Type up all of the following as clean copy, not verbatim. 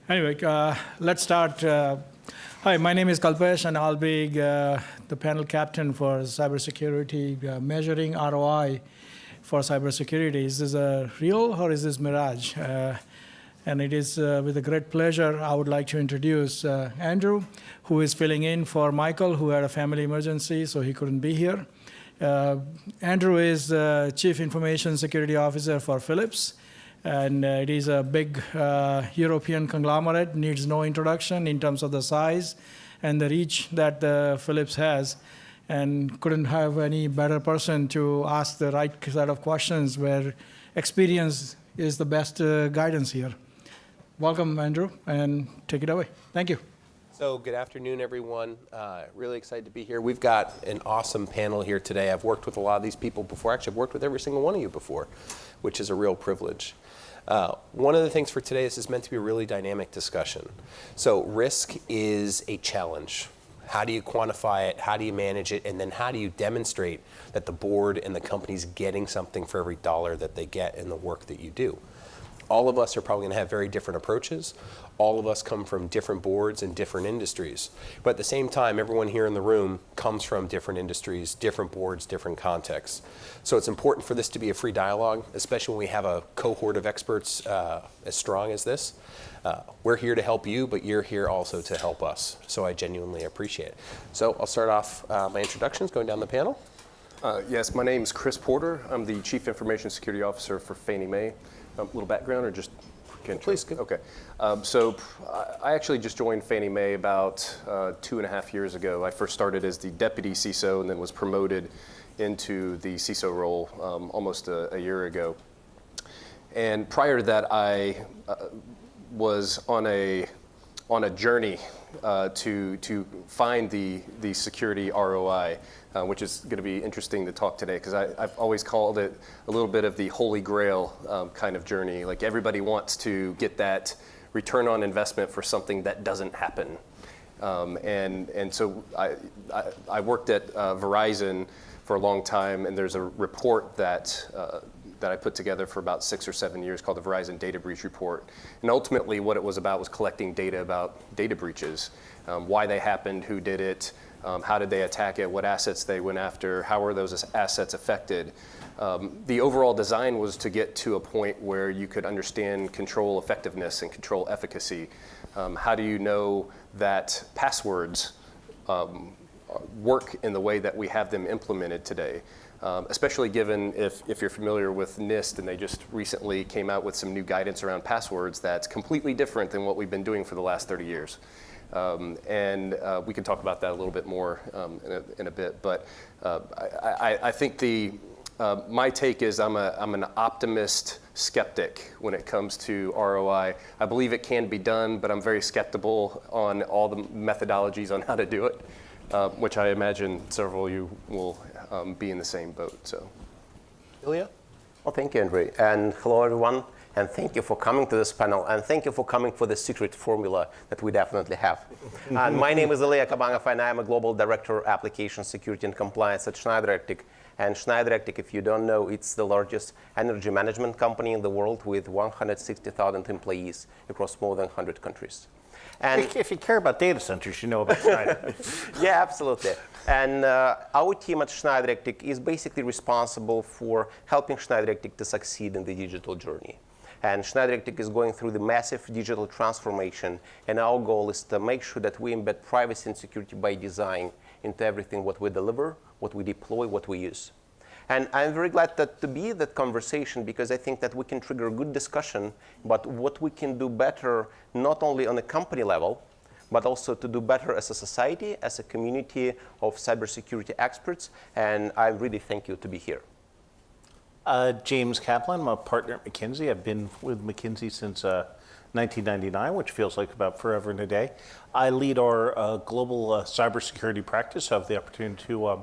Anyway, let's start. Hi, my name is Kalpesh, and I'll be the panel captain for cybersecurity, measuring ROI for cybersecurity. Is this real or is this Mirage? And it is with a great pleasure I would like to introduce Andrew, who is filling in for Michael, who had a family emergency, so he couldn't be here. Andrew is Chief Information Security Officer for Philips. And it is a big European conglomerate, needs no introduction in terms of the size and the reach that Philips has, and couldn't have any better person to ask the right set of questions where experience is the best guidance here. Welcome, Andrew, and take it away. Thank you. So good afternoon, everyone. Really excited to be here. We've got an awesome panel here today. I've worked with a lot of these people before. Actually, I've worked with every single one of you before, which is a real privilege. One of the things for today, this is meant to be a really dynamic discussion. So risk is a challenge. How do you quantify it? How do you manage it? And then how do you demonstrate that the board and the company's getting something for every dollar that they get in the work that you do? All of us are probably going to have very different approaches. All of us come from different boards and different industries. But at the same time, everyone here in the room comes from different industries, different boards, different contexts. So it's important for this to be a free dialogue, especially when we have a cohort of experts as strong as this. We're here to help you, but you're here also to help us. So I genuinely appreciate it. So I'll start off my introductions, going down the panel. Yes, my name's Chris Porter. I'm the Chief Information Security Officer for Fannie Mae. A little background or just? Please, go. Okay. So I actually just joined Fannie Mae about 2.5 years ago. I first started as the deputy CISO and then was promoted into the CISO role almost a year ago. And prior to that, I was on a journey to find the security ROI, which is going to be interesting to talk today, because I've always called it a little bit of the holy grail kind of journey. Like, everybody wants to get that return on investment for something that doesn't happen. And so I worked at Verizon for a long time, and there's a report that I put together for about 6 or 7 years called the Verizon Data Breach Report. And ultimately what it was about was collecting data about data breaches, why they happened, who did it, how did they attack it, what assets they went after, how were those assets affected. The overall design was to get to a point where you could understand control effectiveness and control efficacy. How do you know that passwords work in the way that we have them implemented today? Especially given if you're familiar with NIST, and they just recently came out with some new guidance around passwords that's completely different than what we've been doing for the last 30 years. And we can talk about that a little bit more in a bit. But I think my take is I'm an optimist skeptic when it comes to ROI. I believe it can be done, but I'm very skeptical on all the methodologies on how to do it, which I imagine several of you will be in the same boat. So, Lilia? Well, thank you, Andrew. And hello, everyone. And thank you for coming to this panel. And thank you for coming for the secret formula that we definitely have. My name is Lilia Cabana, and I am a Global Director of Application Security and Compliance at Schneider Electric. And Schneider Electric, if you don't know, it's the largest energy management company in the world with 160,000 employees across more than 100 countries. And if you care about data centers, you know about Schneider. Yeah, absolutely. And our team at Schneider Electric is basically responsible for helping Schneider Electric to succeed in the digital journey. And Schneider Electric is going through the massive digital transformation, and our goal is to make sure that we embed privacy and security by design into everything what we deliver, what we deploy, what we use. And I'm very glad to be in that conversation, because I think that we can trigger a good discussion about what we can do better, not only on a company level, but also to do better as a society, as a community of cybersecurity experts. And I really thank you to be here. James Kaplan, I'm a partner at McKinsey. I've been with McKinsey since 1999, which feels like about forever and a day. I lead our global cybersecurity practice. I have the opportunity to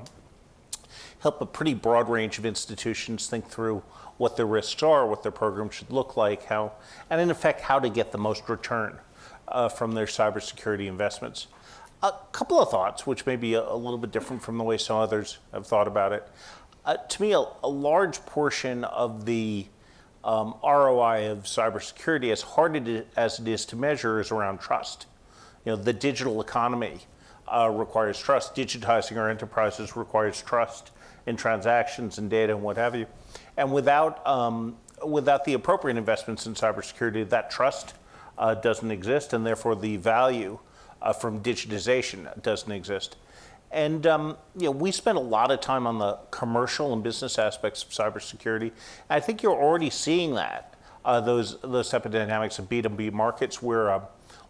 help a pretty broad range of institutions think through what their risks are, what their program should look like, how, and in effect, how to get the most return from their cybersecurity investments. A couple of thoughts, which may be a little bit different from the way some others have thought about it. To me, a large portion of the ROI of cybersecurity, as hard as it is to measure, is around trust. The digital economy requires trust. Digitizing our enterprises requires trust in transactions and data and what have you. And without the appropriate investments in cybersecurity, that trust doesn't exist, and therefore the value from digitization doesn't exist. And we spend a lot of time on the commercial and business aspects of cybersecurity. I think you're already seeing that, those type of dynamics of B2B markets where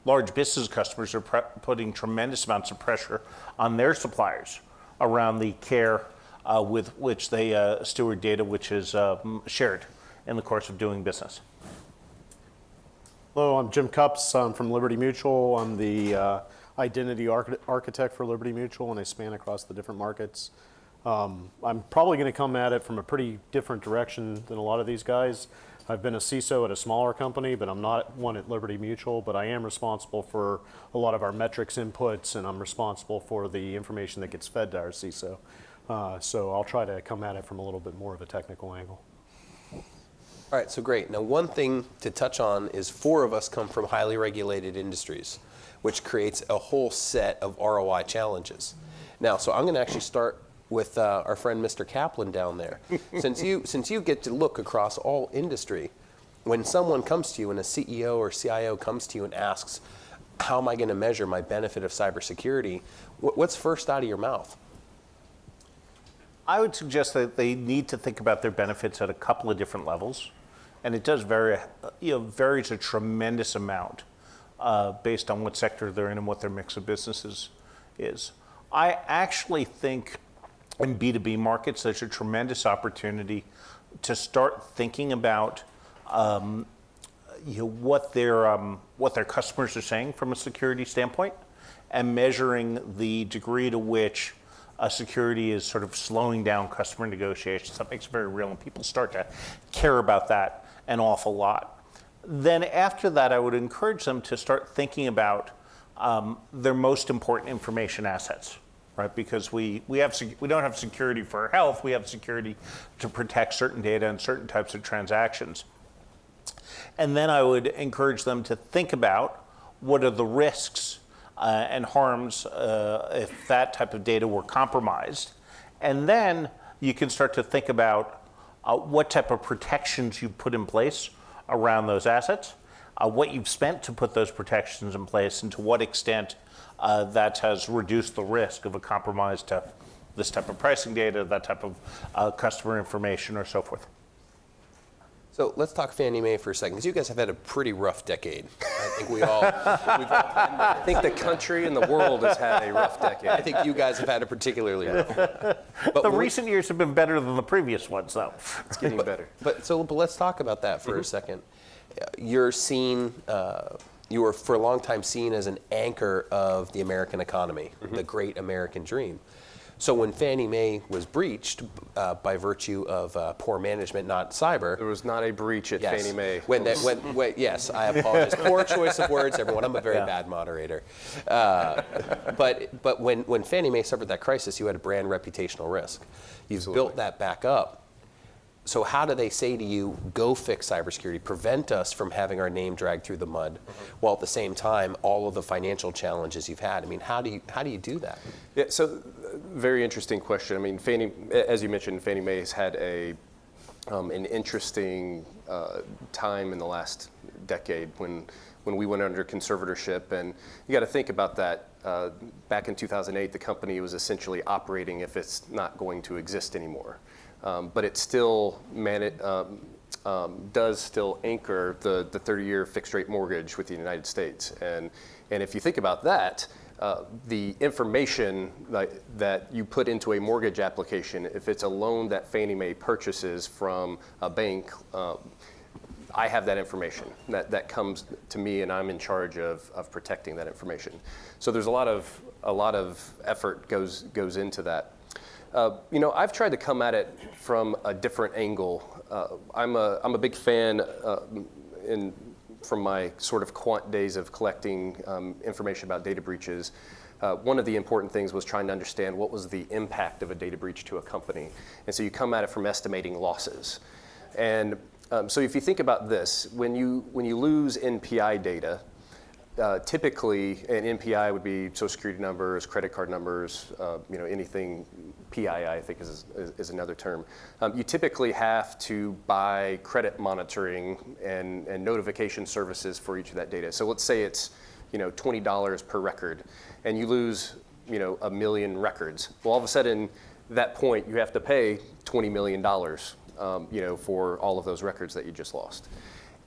large business customers are putting tremendous amounts of pressure on their suppliers around the care with which they steward data which is shared in the course of doing business. Hello, I'm Jim Cups. I'm from Liberty Mutual. I'm the identity architect for Liberty Mutual, and I span across the different markets. I'm probably going to come at it from a pretty different direction than a lot of these guys. I've been a CISO at a smaller company, but I'm not one at Liberty Mutual, but I am responsible for a lot of our metrics inputs, and I'm responsible for the information that gets fed to our CISO. So I'll try to come at it from a little bit more of a technical angle. All right, so great. Now, one thing to touch on is 4 of us come from highly regulated industries, which creates a whole set of ROI challenges. Now, so I'm going to actually start with our friend Mr. Kaplan down there. Since you get to look across all industry, when someone comes to you, when a CEO or CIO comes to you and asks, how am I going to measure my benefit of cybersecurity, what's first out of your mouth? I would suggest that they need to think about their benefits at a couple of different levels, and it does vary. Varies a tremendous amount based on what sector they're in and what their mix of businesses is. I actually think in B2B markets, there's a tremendous opportunity to start thinking about what their customers are saying from a security standpoint, and measuring the degree to which security is sort of slowing down customer negotiations. That makes it very real, and people start to care about that an awful lot. Then after that, I would encourage them to start thinking about their most important information assets, right? Because we don't have security for our health, we have security to protect certain data and certain types of transactions. And then I would encourage them to think about what are the risks and harms if that type of data were compromised. And then you can start to think about what type of protections you've put in place around those assets, what you've spent to put those protections in place, and to what extent that has reduced the risk of a compromise to this type of pricing data, that type of customer information, or so forth. So let's talk Fannie Mae for a second, because you guys have had a pretty rough decade. I think we've all been there. I think the country and the world has had a rough decade. I think you guys have had a particularly rough. But The recent years have been better than the previous ones, though. It's getting better. But let's talk about that for a second. You're seen, you were for a long time seen as an anchor of the American economy, the great American dream. So when Fannie Mae was breached by virtue of poor management, not cyber. There was not a breach at Fannie Mae. Yes, I apologize. Poor choice of words, everyone. I'm a very bad moderator. But when Fannie Mae suffered that crisis, you had a brand reputational risk. You've built that back up. So how do they say to you, go fix cybersecurity, prevent us from having our name dragged through the mud, while at the same time, all of the financial challenges you've had? I mean, how do you do that? Yeah, so very interesting question. I mean, as you mentioned, Fannie Mae has had an interesting time in the last decade when we went under conservatorship, and you got to think about that. Back in 2008, the company was essentially operating if it's not going to exist anymore. But it still does still anchor the 30-year fixed-rate mortgage with the United States. And if you think about that, the information that you put into a mortgage application, if it's a loan that Fannie Mae purchases from a bank, I have that information that comes to me, and I'm in charge of protecting that information. So there's a lot of effort goes into that. I've tried to come at it from a different angle. I'm a big fan from my sort of quant days of collecting information about data breaches. One of the important things was trying to understand what was the impact of a data breach to a company. And so you come at it from estimating losses. And So if you think about this, when you lose NPI data, typically an NPI would be Social Security numbers, credit card numbers, anything PII, I think is another term. You typically have to buy credit monitoring and notification services for each of that data. So let's say it's $20 per record, and you lose 1 million records. Well, all of a sudden, that point you have to pay $20 million, for all of those records that you just lost.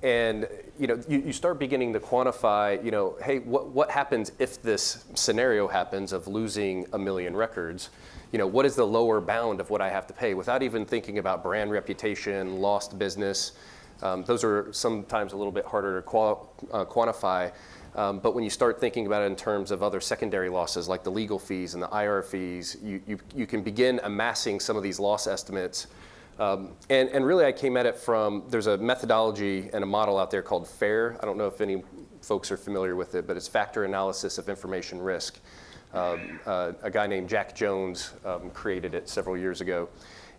And you start beginning to quantify, hey, what happens if this scenario happens of losing 1 million records? What is the lower bound of what I have to pay without even thinking about brand reputation, lost business? Those are sometimes a little bit harder to quantify. But when you start thinking about it in terms of other secondary losses like the legal fees and the IR fees, you can begin amassing some of these loss estimates. And really I came at it from, there's a methodology and a model out there called FAIR. I don't know if any folks are familiar with it, but it's Factor Analysis of Information Risk. A guy named Jack Jones created it several years ago.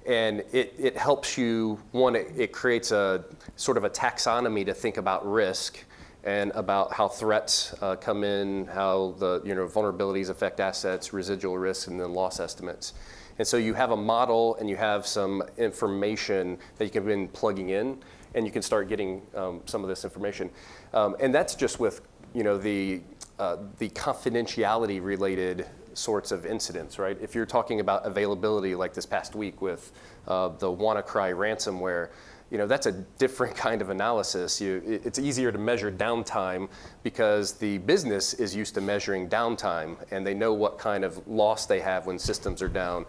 And it helps you, it creates a sort of a taxonomy to think about risk and about how threats come in, how the vulnerabilities affect assets, residual risks, and then loss estimates. And so you have a model and you have some information that you can begin plugging in, and you can start getting some of this information. And that's just with the confidentiality related sorts of incidents, right? If you're talking about availability like this past week with the WannaCry ransomware, that's a different kind of analysis. It's easier to measure downtime because the business is used to measuring downtime, and they know what kind of loss they have when systems are down.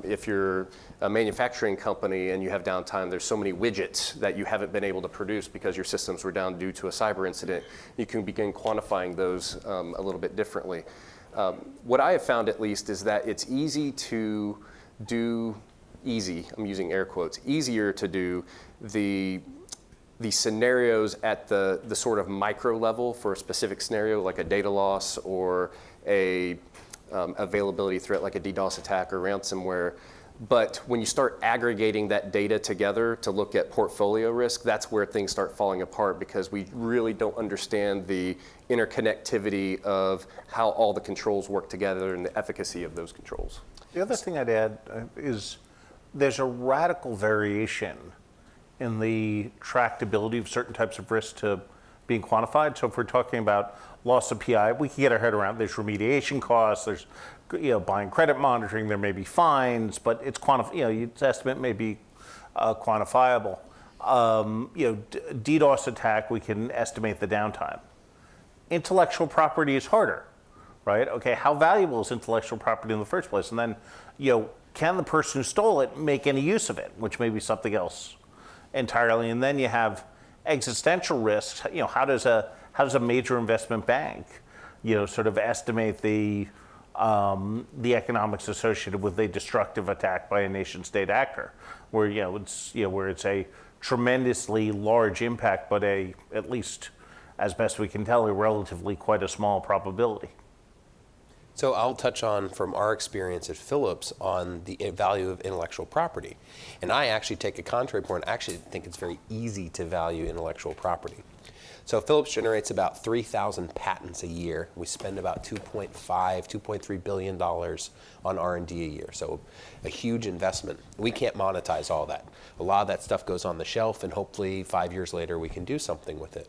If you're a manufacturing company and you have downtime, there's so many widgets that you haven't been able to produce because your systems were down due to a cyber incident. You can begin quantifying those a little bit differently. What I have found, at least, is that it's easy to do I'm using air quotes, easier to do the scenarios at the sort of micro level for a specific scenario, like a data loss or a availability threat like a DDoS attack or ransomware. But when you start aggregating that data together to look at portfolio risk, that's where things start falling apart because we really don't understand the interconnectivity of how all the controls work together and the efficacy of those controls. The other thing I'd add is there's a radical variation in the tractability of certain types of risk to being quantified. So if we're talking about loss of PI, we can get our head around there's remediation costs, there's buying credit monitoring, there may be fines, but it's its estimate may be quantifiable. DDoS attack, we can estimate the downtime. Intellectual property is harder, right? Okay, how valuable is intellectual property in the first place? And then, can the person who stole it make any use of it, which may be something else entirely? And then you have existential risks. How does a major investment bank, sort of estimate the economics associated with a destructive attack by a nation-state actor, where it's a tremendously large impact, but at least as best we can tell, a relatively quite a small probability. So I'll touch on, from our experience at Philips, on the value of intellectual property. And I actually take a contrary point. I actually think it's very easy to value intellectual property. So Philips generates about 3,000 patents a year. We spend about $2.3 billion on R&D a year. So a huge investment. We can't monetize all that. A lot of that stuff goes on the shelf, and hopefully 5 years later we can do something with it.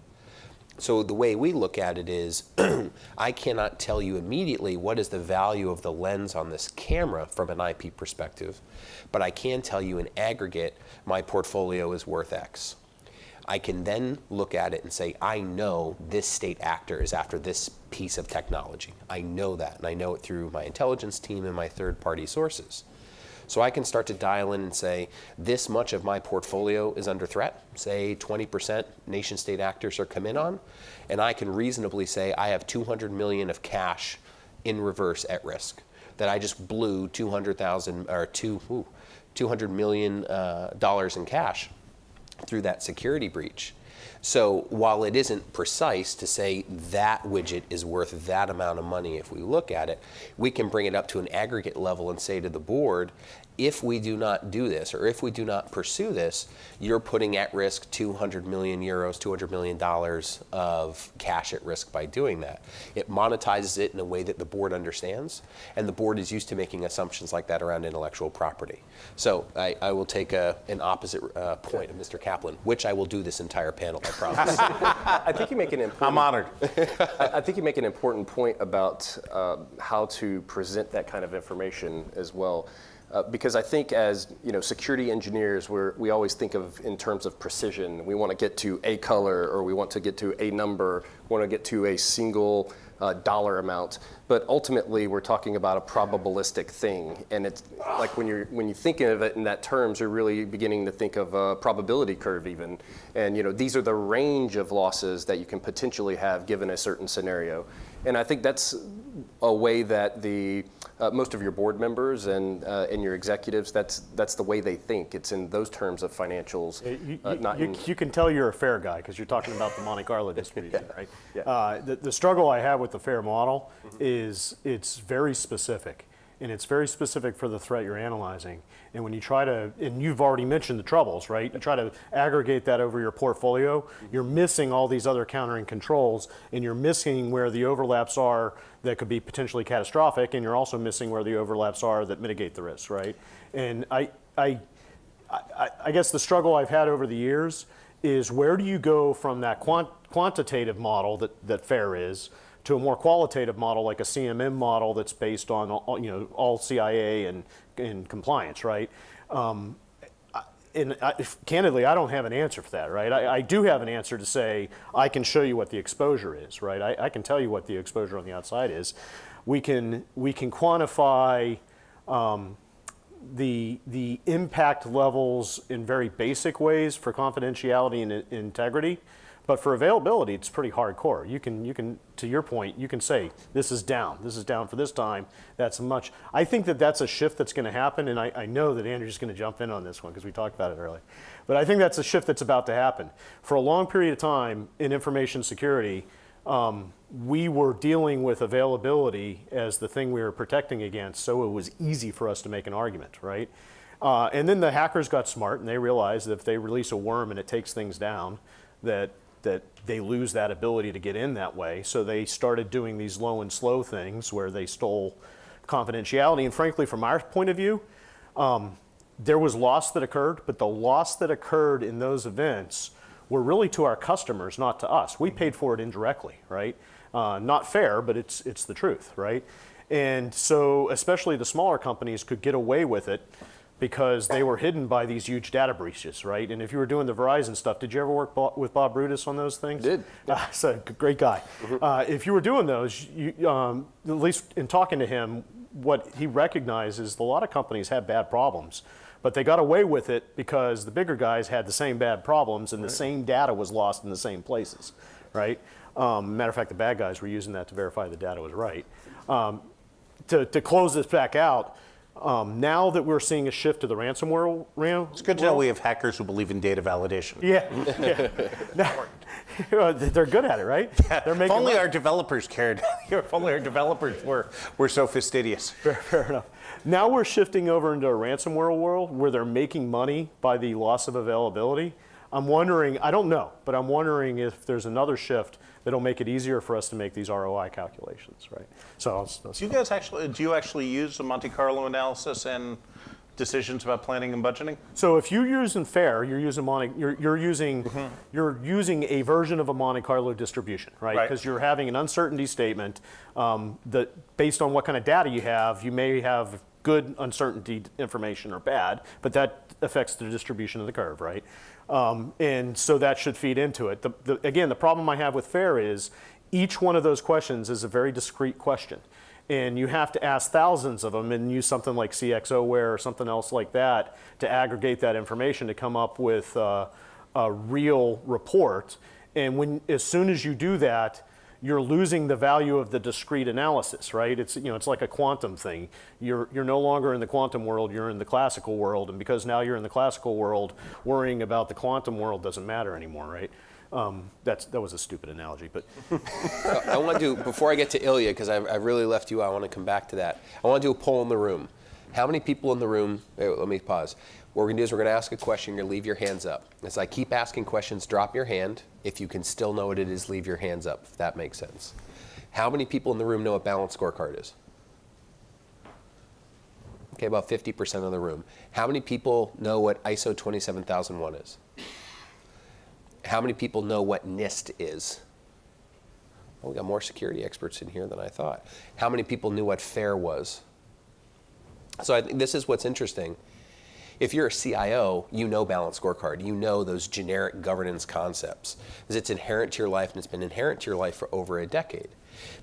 So the way we look at it is, I cannot tell you immediately what is the value of the lens on this camera from an IP perspective, but I can tell you in aggregate, my portfolio is worth X. I can then look at it and say, I know this state actor is after this piece of technology. I know that, and I know it through my intelligence team and my third-party sources. So I can start to dial in and say, this much of my portfolio is under threat. Say 20% nation-state actors are come in on, and I can reasonably say I have 200 million of cash in reverse at risk that I just blew $200 million in cash through that security breach. So while it isn't precise to say that widget is worth that amount of money, if we look at it, we can bring it up to an aggregate level and say to the board, if we do not do this, or if we do not pursue this, you're putting at risk 200 million euros, $200 million of cash at risk by doing that. It monetizes it in a way that the board understands, and the board is used to making assumptions like that around intellectual property. So I will take an opposite point of Mr. Kaplan, which I will do this entire panel, I promise. I think you make an important. I'm honored. I think you make an important point about how to present that kind of information as well. Because I think as security engineers, we always think of in terms of precision. We want to get to a color, or we want to get to a number, we want to get to a single dollar amount. But ultimately, we're talking about a probabilistic thing, and it's like when you think of it in that terms, you're really beginning to think of a probability curve even. And these are the range of losses that you can potentially have given a certain scenario. And I think that's a way that the most of your board members and your executives, that's the way they think. It's in those terms of financials. You can tell you're a fair guy because you're talking about the Monte Carlo distribution, right? Yeah. The struggle I have with the fair model is it's very specific. And it's very specific for the threat you're analyzing. And when you try to, and you've already mentioned the troubles, right? You try to aggregate that over your portfolio, you're missing all these other countering controls, and you're missing where the overlaps are that could be potentially catastrophic, and you're also missing where the overlaps are that mitigate the risks, right? And I guess the struggle I've had over the years is where do you go from that quantitative model that FAIR is to a more qualitative model like a CMM model that's based on all CIA and compliance, right? Candidly, I don't have an answer for that, right? I do have an answer to say I can show you what the exposure is, right? I can tell you what the exposure on the outside is. We can quantify the impact levels in very basic ways for confidentiality and integrity. But for availability, it's pretty hardcore. You can, to your point, you can say, this is down for this time, that's much. I think that's a shift that's going to happen, and I know that Andrew's going to jump in on this one because we talked about it earlier. But I think that's a shift that's about to happen. For a long period of time in information security, we were dealing with availability as the thing we were protecting against, so it was easy for us to make an argument, right? And then the hackers got smart, and they realized that if they release a worm and it takes things down, that they lose that ability to get in that way. So they started doing these low and slow things where they stole confidentiality. And frankly, from our point of view, there was loss that occurred, but the loss that occurred in those events were really to our customers, not to us. We paid for it indirectly, right? Not fair, but it's the truth, right? And so especially the smaller companies could get away with it because they were hidden by these huge data breaches, right? And if you were doing the Verizon stuff, did you ever work with Bob Brutus on those things? Did. He's a great guy. If you were doing those, at least in talking to him, what he recognized is a lot of companies had bad problems, but they got away with it because the bigger guys had the same bad problems and the same data was lost in the same places, right? Matter of fact, the bad guys were using that to verify the data was right. To close this back out, now that we're seeing a shift to the ransomware realm, It's good to know we have hackers who believe in data validation. yeah. They're good at it, right? They're If only our developers cared. If only our developers were so fastidious. Fair enough. Now we're shifting over into a ransomware world where they're making money by the loss of availability. I'm wondering, I don't know, but I'm wondering if there's another shift that'll make it easier for us to make these ROI calculations, right? So, Do you actually use the Monte Carlo analysis and decisions about planning and budgeting? So if you're using FAIR, you're using you're using a version of a Monte Carlo distribution, right? Right. Because you're having an uncertainty statement that based on what kind of data you have, you may have good uncertainty information or bad, but that affects the distribution of the curve, right? And so that should feed into it. Again, the problem I have with FAIR is each one of those questions is a very discrete question. And you have to ask thousands of them and use something like CXOware or something else like that to aggregate that information to come up with a real report. And as soon as you do that, you're losing the value of the discrete analysis, right? It's like a quantum thing. You're no longer in the quantum world, you're in the classical world, and because now you're in the classical world, worrying about the quantum world doesn't matter anymore, right? That was a stupid analogy, but I want to do, before I get to Ilya, because I really left you, I want to come back to that. I want to do a poll in the room. How many people in the room, let me pause. What we're going to do is we're going to ask a question. You're going to leave your hands up. As I keep asking questions, drop your hand. If you can still know what it is, leave your hands up, if that makes sense. How many people in the room know what balanced scorecard is? Okay, about 50% of the room. How many people know what ISO 27001 is? How many people know what NIST is? Oh, we got more security experts in here than I thought. How many people knew what FAIR was? So I think this is what's interesting. If you're a CIO, you know balanced scorecard. You know those generic governance concepts, because it's inherent to your life, and it's been inherent to your life for over a decade.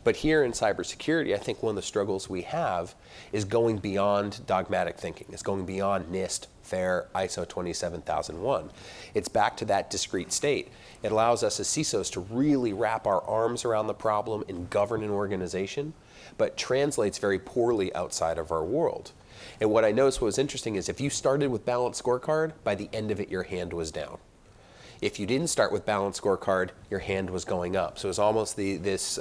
But here in cybersecurity, I think one of the struggles we have is going beyond dogmatic thinking. It's going beyond NIST, FAIR, ISO 27001. It's back to that discrete state. It allows us as CISOs to really wrap our arms around the problem and govern an organization, but translates very poorly outside of our world. And what I noticed was interesting is if you started with balanced scorecard, by the end of it, your hand was down. If you didn't start with balanced scorecard, your hand was going up. So it was almost math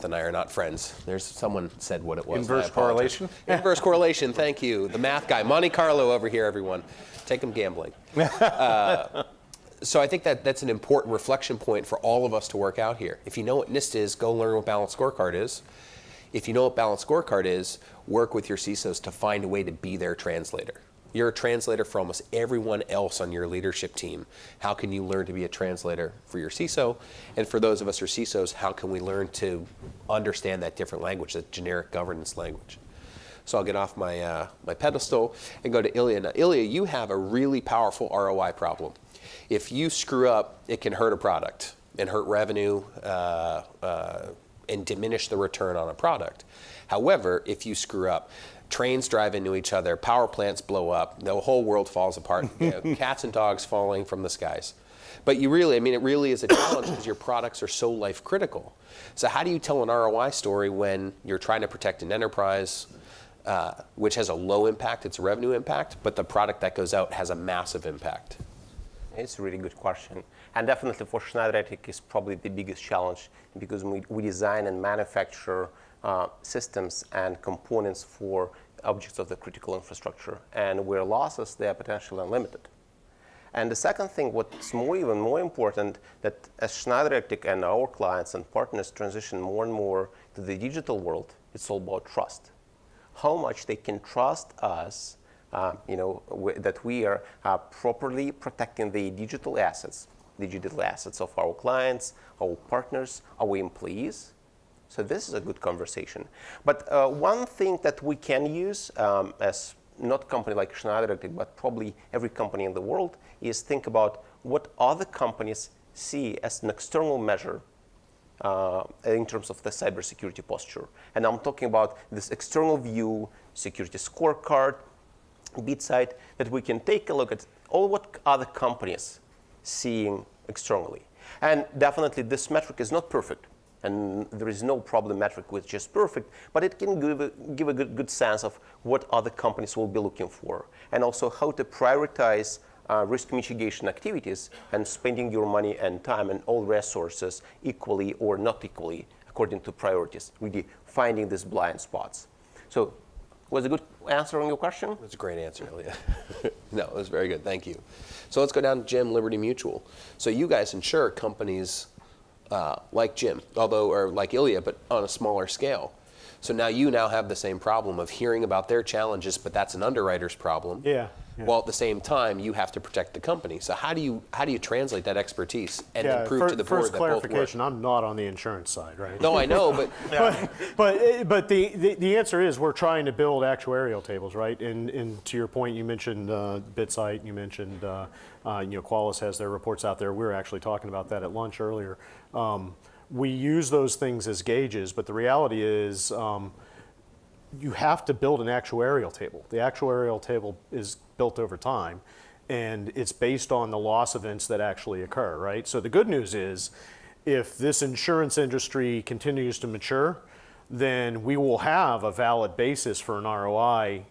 and I are not friends. There's someone said what it was. Inverse correlation? Inverse correlation, thank you. The math guy, Monte Carlo over here, everyone. Take him gambling. So I think that's an important reflection point for all of us to work out here. If you know what NIST is, go learn what balanced scorecard is. If you know what balanced scorecard is, work with your CISOs to find a way to be their translator. You're a translator for almost everyone else on your leadership team. How can you learn to be a translator for your CISO? And for those of us who are CISOs, how can we learn to understand that different language, that generic governance language? So I'll get off my pedestal and go to Ilya. Now, Ilya, you have a really powerful ROI problem. If you screw up, it can hurt a product and hurt revenue and diminish the return on a product. However, if you screw up, trains drive into each other, power plants blow up, the whole world falls apart, cats and dogs falling from the skies. But it really is a challenge because your products are so life critical. So how do you tell an ROI story when you're trying to protect an enterprise, which has a low impact, it's a revenue impact, but the product that goes out has a massive impact? It's a really good question. And definitely for Schneider Electric is probably the biggest challenge because we design and manufacture systems and components for objects of the critical infrastructure. And where losses, they are potentially unlimited. And the second thing, what's even more important, that as Schneider Electric and our clients and partners transition more and more to the digital world, it's all about trust. How much they can trust us, that we are properly protecting the digital assets of our clients, our partners, our employees. So this is a good conversation. But one thing that we can use as not a company like Schneider Electric, but probably every company in the world, is think about what other companies see as an external measure in terms of the cybersecurity posture. And I'm talking about this external view, security scorecard, BitSight, that we can take a look at all what other companies seeing externally. And definitely this metric is not perfect. And there is no problem metric with just perfect, but it can give a good sense of what other companies will be looking for. And also how to prioritize risk mitigation activities and spending your money and time and all resources equally or not equally according to priorities, really finding these blind spots. So was a good answer on your question? That's a great answer, Ilya. No, it was very good, thank you. So let's go down to Jim, Liberty Mutual. So you guys insure companies like Jim, or like Ilya, but on a smaller scale. So now you have the same problem of hearing about their challenges, but that's an underwriter's problem. Yeah. While at the same time, you have to protect the company. So how do you translate that expertise and then prove to the board first that both work? clarification, I'm not on the insurance side, right? No, I know, but But the answer is we're trying to build actuarial tables, right? And to your point, you mentioned BitSight, you mentioned Qualys has their reports out there. We were actually talking about that at lunch earlier. We use those things as gauges, but the reality is you have to build an actuarial table. The actuarial table is built over time, and it's based on the loss events that actually occur, right? So the good news is if this insurance industry continues to mature, then we will have a valid basis for an ROI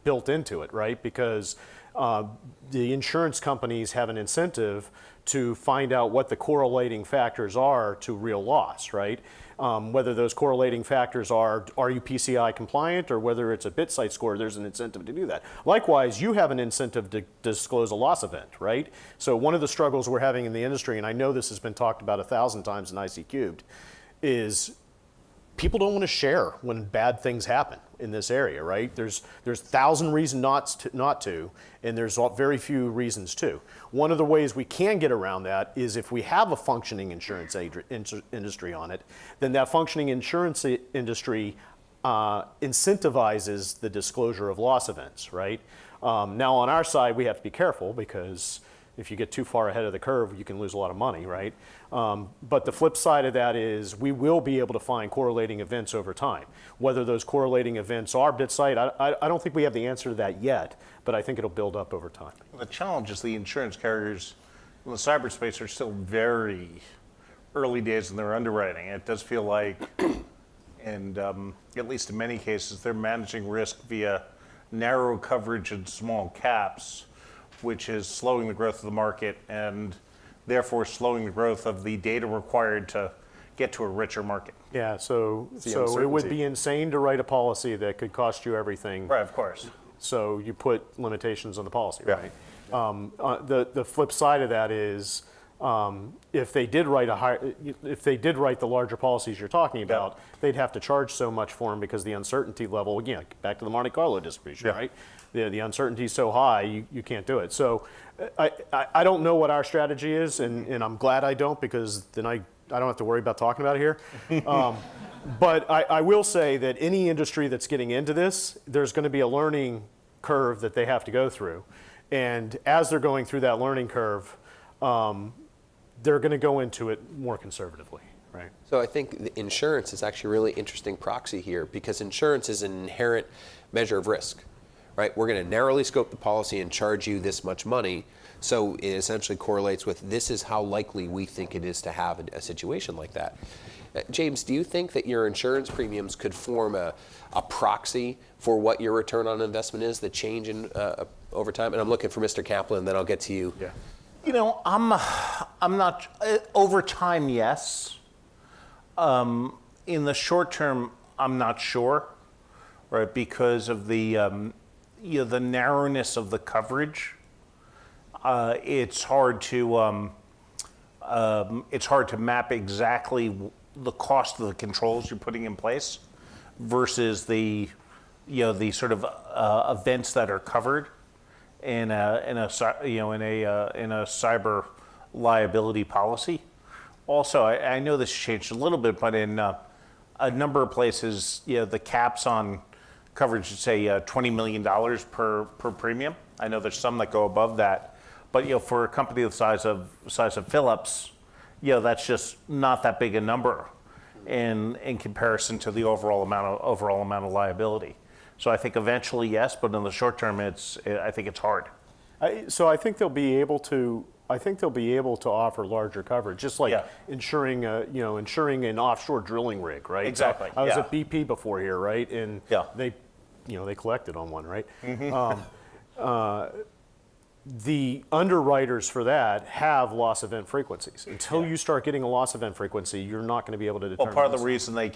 built into it, right? Because the insurance companies have an incentive to find out what the correlating factors are to real loss, right? Whether those correlating factors are you PCI compliant or whether it's a bit site score, there's an incentive to do that. Likewise, you have an incentive to disclose a loss event, right? So one of the struggles we're having in the industry, and I know this has been talked about 1,000 times in IC Cubed, is people don't want to share when bad things happen in this area, right? There's 1,000 reasons not to, and there's very few reasons to. One of the ways we can get around that is if we have a functioning insurance industry on it, then that functioning insurance industry incentivizes the disclosure of loss events, right? Now on our side, we have to be careful because if you get too far ahead of the curve, you can lose a lot of money, right? But the flip side of that is we will be able to find correlating events over time. Whether those correlating events are bit site, I don't think we have the answer to that yet, but I think it'll build up over time. The challenge is the insurance carriers in the cyberspace are still very early days in their underwriting. It does feel like, and at least in many cases, they're managing risk via narrow coverage and small caps, which is slowing the growth of the market and therefore slowing the growth of the data required to get to a richer market. Yeah, so it would be insane to write a policy that could cost you everything. Right, of course. So you put limitations on the policy, Yeah. right? The flip side of that is if they did write the larger policies you're talking about, they'd have to charge so much for them because the uncertainty level, again, back to the Monte Carlo distribution, right? The uncertainty is so high, you can't do it. So I don't know what our strategy is, and I'm glad I don't because then I don't have to worry about talking about it here. But I will say that any industry that's getting into this, there's going to be a learning curve that they have to go through. And as they're going through that learning curve, they're going to go into it more conservatively, right? So I think the insurance is actually a really interesting proxy here because insurance is an inherent measure of risk, right? We're going to narrowly scope the policy and charge you this much money. So it essentially correlates with this is how likely we think it is to have a situation like that. James, do you think that your insurance premiums could form a proxy for what your return on investment is, the change in over time? And I'm looking for Mr. Kaplan, then I'll get to you. Yeah. You know, I'm not, over time, yes. In the short term, I'm not sure, right? Because of the, the narrowness of the coverage. It's hard to map exactly the cost of the controls you're putting in place versus the sort of events that are covered in a cyber liability policy. Also, I know this changed a little bit, but in a number of places, the caps on coverage say $20 million per premium. I know there's some that go above that, but for a company the size of Philips, that's just not that big a number in comparison to the overall amount of liability. So I think eventually yes, but in the short term, I think it's hard. So I think they'll be able to offer larger coverage, just like insuring an offshore drilling rig, right? Exactly. So I was at BP before here, right? And they collected on one, right? Mm-hmm. The underwriters for that have loss event frequencies. Until you start getting a loss event frequency, you're not going to be able to determine. Well, part of the reason they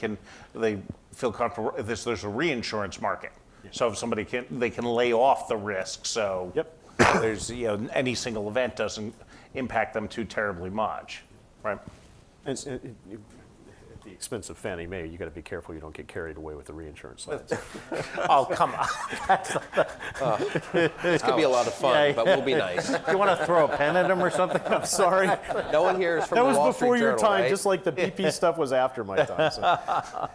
feel comfortable is there's a reinsurance market. So if somebody they can lay off the risk. So there's any single event doesn't impact them too terribly much, right? And at the expense of Fannie Mae, you got to be careful you don't get carried away with the reinsurance lines. Oh, come on. This could be a lot of fun, but we'll be nice. Do you want to throw a pen at them or something? I'm sorry. No one here is from That the was Wall before Street your Journal, time, right? just like the BP stuff was after my time.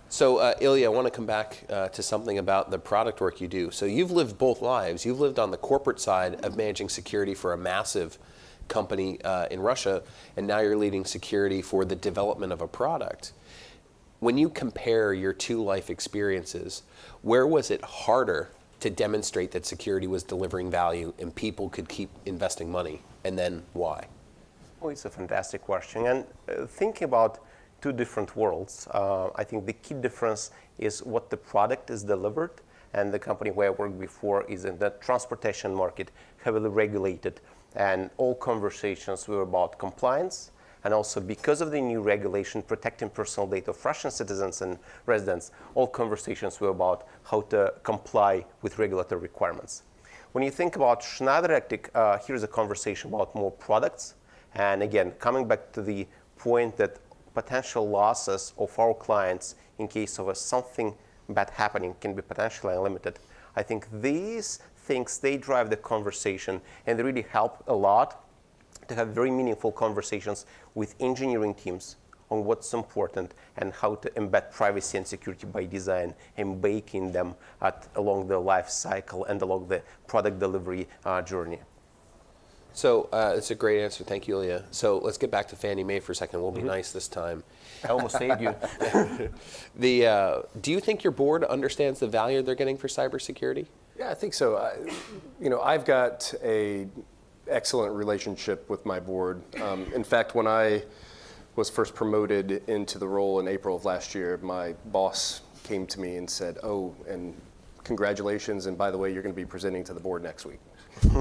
So Ilya, I want to come back to something about the product work you do. So you've lived both lives. You've lived on the corporate side of managing security for a massive company in Russia, and now you're leading security for the development of a product. When you compare your two life experiences, where was it harder to demonstrate that security was delivering value and people could keep investing money, and then why? Well, it's a fantastic question. And thinking about two different worlds, I think the key difference is what the product is delivered. And the company where I worked before is in the transportation market, heavily regulated. And all conversations were about compliance And also because of the new regulation protecting personal data of Russian citizens and residents, all conversations were about how to comply with regulatory requirements. When you think about Schneider Electric, here's a conversation about more products. And again, coming back to the point that potential losses of our clients in case of something bad happening can be potentially unlimited. I think these things, they drive the conversation, and they really help a lot to have very meaningful conversations with engineering teams on what's important and how to embed privacy and security by design and baking them along the life cycle and along the product delivery journey. So it's a great answer. Thank you, Lilia. So let's get back to Fannie Mae for a second. We'll be nice this time. I almost saved you. Do you think your board understands the value they're getting for cybersecurity? Yeah, I think so. I've got a excellent relationship with my board. In fact, when I was first promoted into the role in April of last year, my boss came to me and said, "Oh, and congratulations, and by the way, you're going to be presenting to the board next week."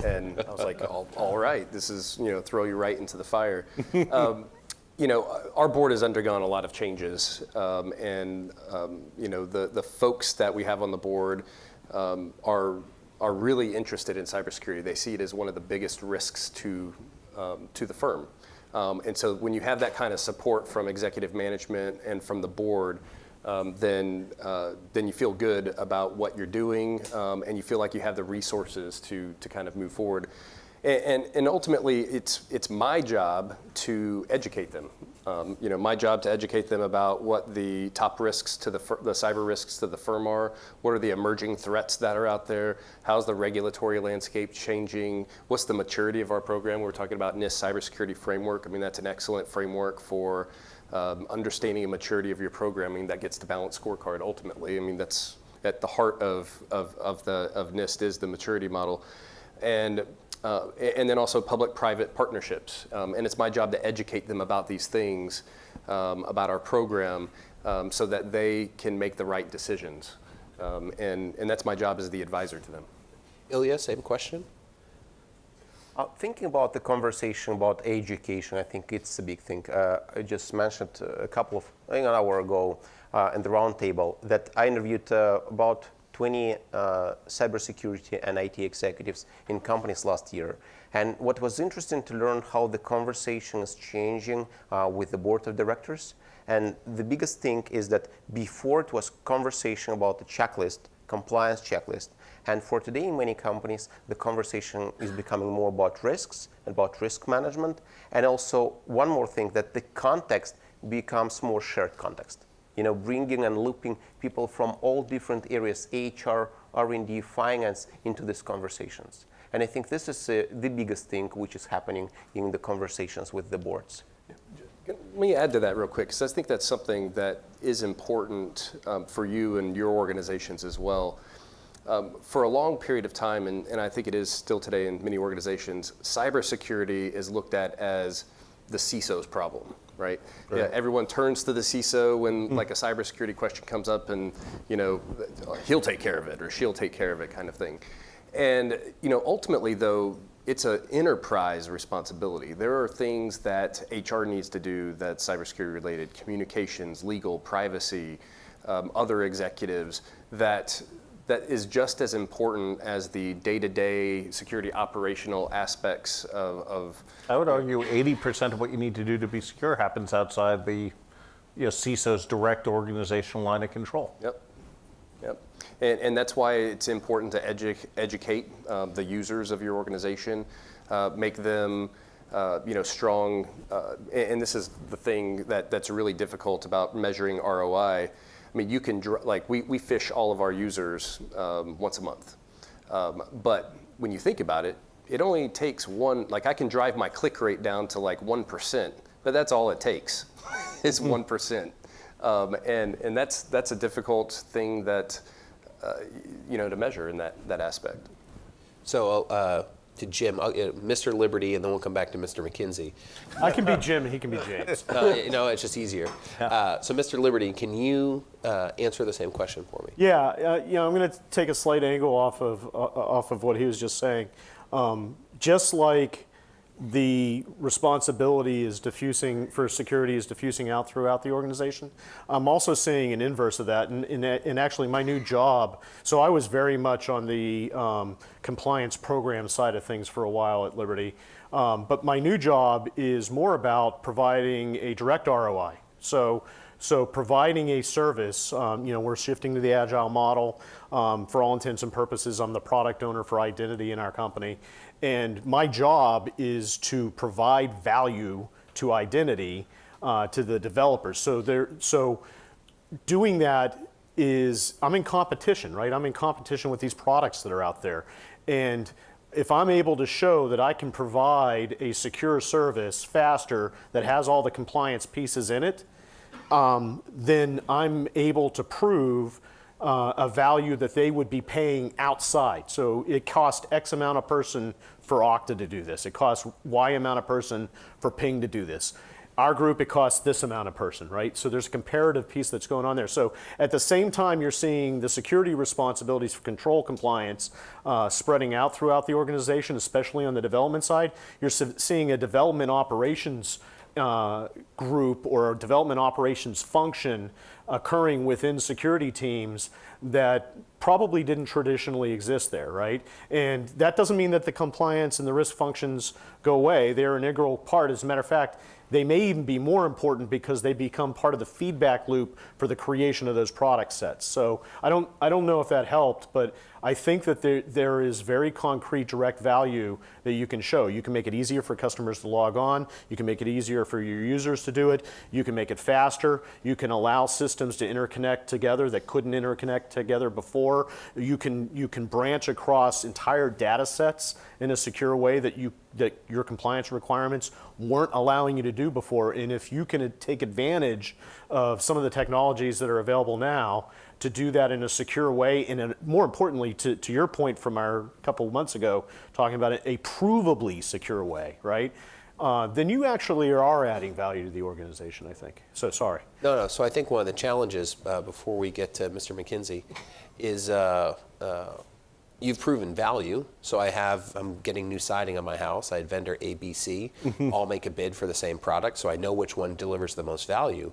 And I was like, all right, this is, throw you right into the fire. Our board has undergone a lot of changes, and the folks that we have on the board are really interested in cybersecurity. They see it as one of the biggest risks to the firm. And so when you have that kind of support from executive management and from the board, then you feel good about what you're doing, and you feel like you have the resources to kind of move forward. And ultimately, it's my job to educate them. My job to educate them about what the top risks to the cyber risks to the firm are. What are the emerging threats that are out there? How's the regulatory landscape changing? What's the maturity of our program? We're talking about NIST Cybersecurity Framework. I mean, that's an excellent framework for understanding and maturity of your programming that gets to balanced scorecard ultimately. I mean, that's at the heart of NIST is the maturity model. And then also public-private partnerships. And it's my job to educate them about these things, about our program, so that they can make the right decisions. And that's my job as the advisor to them. Ilya, same question. Thinking about the conversation about education, I think it's a big thing. I just mentioned an hour ago in the roundtable that I interviewed about 20 cybersecurity and IT executives in companies last year. And what was interesting to learn how the conversation is changing with the board of directors. And the biggest thing is that before it was conversation about the checklist, compliance checklist. And for today, in many companies, the conversation is becoming more about risks, about risk management. And also one more thing, that the context becomes more shared context. Bringing and looping people from all different areas, HR, R&D, finance, into these conversations. And I think this is the biggest thing which is happening in the conversations with the boards. Let me add to that real quick, because I think that's something that is important for you and your organizations as well. For a long period of time, and I think it is still today in many organizations, cybersecurity is looked at as the CISO's problem. Right? Yeah, everyone turns to the CISO when like a cybersecurity question comes up, and he'll take care of it or she'll take care of it, kind of thing. And ultimately, though, it's an enterprise responsibility. There are things that HR needs to do that's cybersecurity related: communications, legal, privacy, other executives that is just as important as the day-to-day security operational aspects of I would argue 80% of what you need to do to be secure happens outside the CISO's direct organizational line of control. Yep. And that's why it's important to educate the users of your organization, make them strong. And this is the thing that's really difficult about measuring ROI. I mean, you can, we fish all of our users once a month. But when you think about it, it only takes I can drive my click rate down to 1%, but that's all it takes is 1%. And that's a difficult thing that, to measure in that aspect. So to Jim, Mr. Liberty, and then we'll come back to Mr. McKinsey. I can be Jim, he can be James. It's just easier. So Mr. Liberty, can you answer the same question for me? Yeah, I'm going to take a slight angle off of what he was just saying. Just like the responsibility is for security is diffusing out throughout the organization. I'm also seeing an inverse of that, and actually my new job, so I was very much on the compliance program side of things for a while at Liberty, but my new job is more about providing a direct ROI. So providing a service, we're shifting to the agile model. For all intents and purposes, I'm the product owner for identity in our company. And my job is to provide value to identity to the developers. So doing that is, I'm in competition, right? I'm in competition with these products that are out there. And if I'm able to show that I can provide a secure service faster that has all the compliance pieces in it, then I'm able to prove a value that they would be paying outside. So it costs X amount of person for Okta to do this. It costs Y amount of person for Ping to do this. Our group, it costs this amount of person, right? So there's a comparative piece that's going on there. So at the same time, you're seeing the security responsibilities for control compliance spreading out throughout the organization, especially on the development side. You're seeing a development operations group or development operations function occurring within security teams that probably didn't traditionally exist there, right? And that doesn't mean that the compliance and the risk functions go away. They're an integral part. As a matter of fact, they may even be more important because they become part of the feedback loop for the creation of those product sets. So I don't know if that helped, but I think that there is very concrete direct value that you can show. You can make it easier for customers to log on. You can make it easier for your users to do it. You can make it faster. You can allow systems to interconnect together that couldn't interconnect together before. You can branch across entire data sets in a secure way that your compliance requirements weren't allowing you to do before. And if you can take advantage of some of the technologies that are available now to do that in a secure way, and more importantly, to your point from our couple of months ago, talking about a provably secure way, right? Then you actually are adding value to the organization, I think. So sorry. No. So I think one of the challenges before we get to Mr. McKinsey is you've proven value. So I'm getting new siding on my house. I had vendor ABC all make a bid for the same product, so I know which one delivers the most value.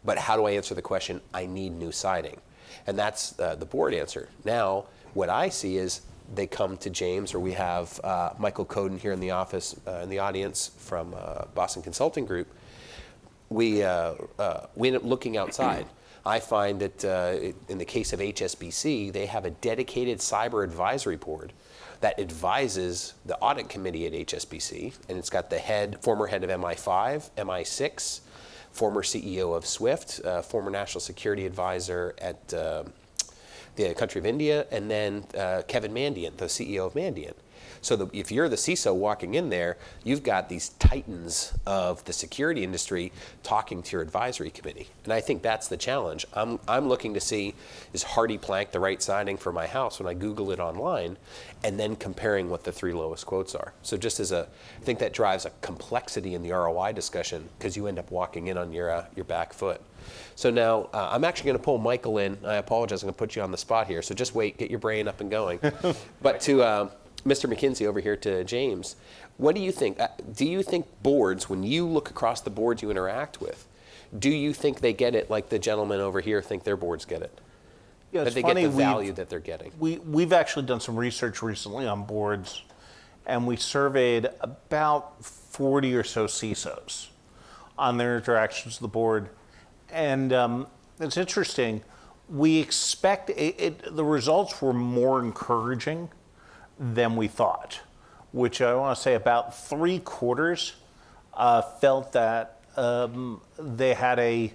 But how do I answer the question, I need new siding? And that's the board answer. Now, what I see is they come to James, or we have Michael Coden here in the office, in the audience from Boston Consulting Group. We end up looking outside. I find that in the case of HSBC, they have a dedicated cyber advisory board that advises the audit committee at HSBC, and it's got the former head of MI5, MI6, former CEO of SWIFT, former national security advisor at the country of India, and then Kevin Mandiant, the CEO of Mandiant. So if you're the CISO walking in there, you've got these titans of the security industry talking to your advisory committee. And I think that's the challenge. I'm looking to see, is Hardy Plank the right siding for my house when I Google it online, and then comparing what the 3 lowest quotes are. So just I think that drives a complexity in the ROI discussion because you end up walking in on your back foot. So now I'm actually going to pull Michael in. I apologize, I'm going to put you on the spot here. So just wait, get your brain up and going. But to Mr. McKinsey over here, to James, what do you think? Do you think boards, when you look across the boards you interact with, do you think they get it like the gentlemen over here think their boards get it? Yeah, that they get the value that they're getting? We've actually done some research recently on boards, and we surveyed about 40 or so CISOs on their interactions with the board. And it's interesting. We expect the results were more encouraging than we thought, which I want to say about 3/4 felt that they had a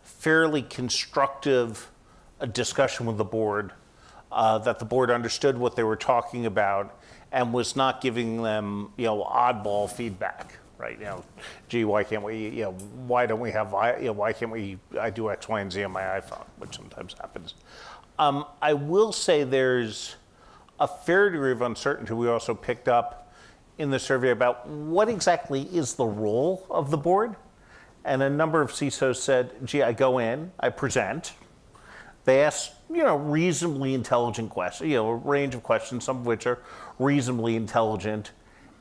fairly constructive discussion with the board, that the board understood what they were talking about and was not giving them, oddball feedback. Right, gee, why can't we, why don't we have, why can't we, I do X, Y, and Z on my iPhone, which sometimes happens. I will say there's a fair degree of uncertainty we also picked up in the survey about what exactly is the role of the board. And a number of CISOs said, gee, I go in, I present. They ask, reasonably intelligent questions, a range of questions, some of which are reasonably intelligent.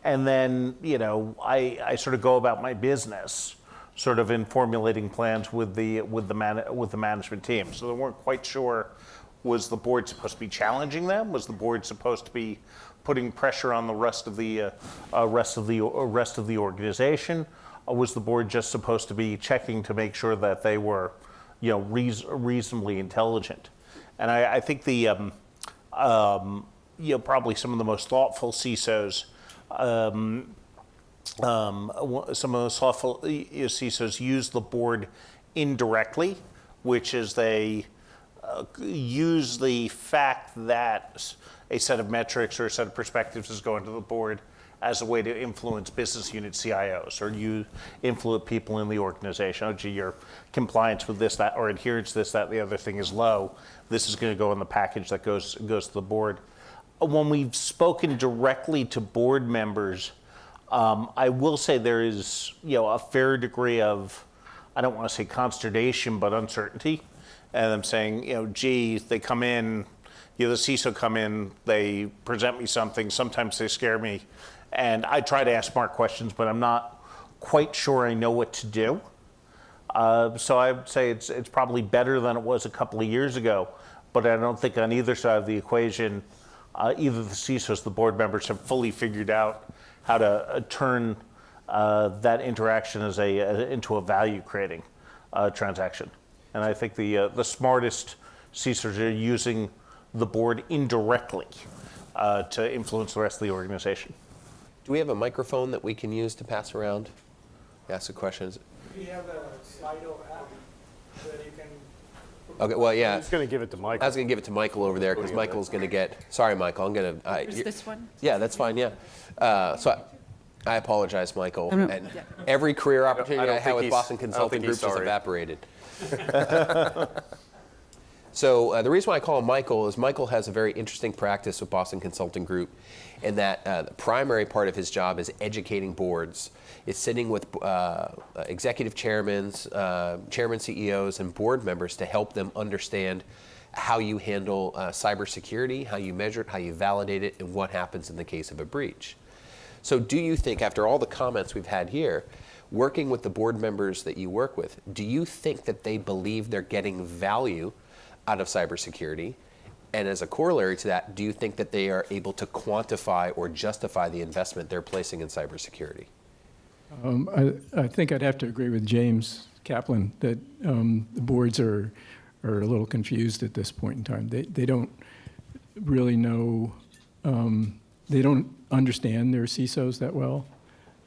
And then, I sort of go about my business, sort of in formulating plans with the management team. So they weren't quite sure, was the board supposed to be challenging them? Was the board supposed to be putting pressure on the rest of the organization? Or was the board just supposed to be checking to make sure that they were, reasonably intelligent? And I think probably some of the most thoughtful CISOs, use the board indirectly, which is they use the fact that a set of metrics or a set of perspectives is going to the board as a way to influence business unit CIOs, or you influence people in the organization. Oh, gee, your compliance with this, that, or adherence to this, that, the other thing is low. This is going to go in the package that goes to the board. When we've spoken directly to board members, I will say there is, a fair degree of, I don't want to say consternation, but uncertainty. And I'm saying, gee, they come in, the CISO come in, they present me something, sometimes they scare me, and I try to ask smart questions, but I'm not quite sure I know what to do. So I would say it's probably better than it was a couple of years ago, but I don't think on either side of the equation, either the CISOs, the board members have fully figured out how to turn that interaction into a value-creating transaction. And I think the smartest CISOs are using the board indirectly to influence the rest of the organization. Do we have a microphone that we can use to pass around? Ask the questions. We have a Slido app where you can. Okay, well, yeah. I'm just going to give it to Michael. I was going to give it to Michael over there because Michael's going to get. Sorry, Michael. I'm going to. Is this one? Yeah, that's fine. Yeah. So I apologize, Michael. And every career opportunity I had with Boston Consulting Group has evaporated. So the reason why I call him Michael is Michael has a very interesting practice with Boston Consulting Group, in that the primary part of his job is educating boards. It's sitting with executive chairmen, CEOs, and board members to help them understand how you handle cybersecurity, how you measure it, how you validate it, and what happens in the case of a breach. So do you think, after all the comments we've had here, working with the board members that you work with, do you think that they believe they're getting value out of cybersecurity? And as a corollary to that, do you think that they are able to quantify or justify the investment they're placing in cybersecurity? I think I'd have to agree with James Kaplan that the boards are a little confused at this point in time. They don't really know, they don't understand their CISOs that well.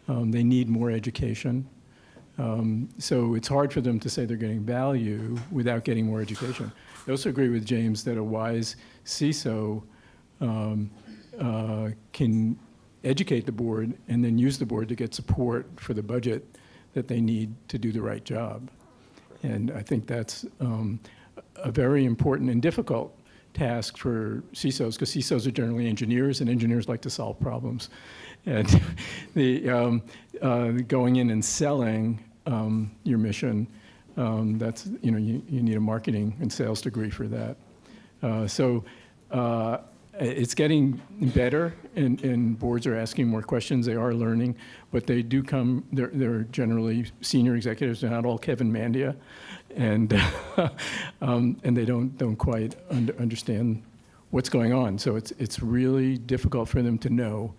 They need more education. So it's hard for them to say they're getting value without getting more education. I also agree with James that a wise CISO can educate the board and then use the board to get support for the budget that they need to do the right job. And I think that's a very important and difficult task for CISOs, because CISOs are generally engineers, and engineers like to solve problems. And the going in and selling your mission, that's, you need a marketing and sales degree for that. It's getting better, and boards are asking more questions. They are learning, but they do come. They're generally senior executives. They're not all Kevin Mandia, and they don't quite understand what's going on. So it's really difficult for them to know,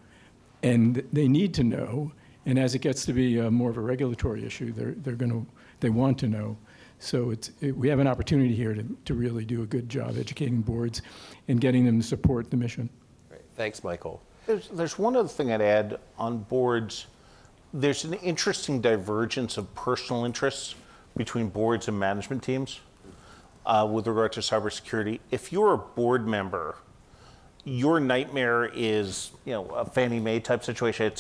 and they need to know. And as it gets to be more of a regulatory issue, they want to know. So we have an opportunity here to really do a good job educating boards and getting them to support the mission. Great. Thanks, Michael. There's one other thing I'd add on boards. There's an interesting divergence of personal interests between boards and management teams with regard to cybersecurity. If you're a board member, your nightmare is, a Fannie Mae type situation. It's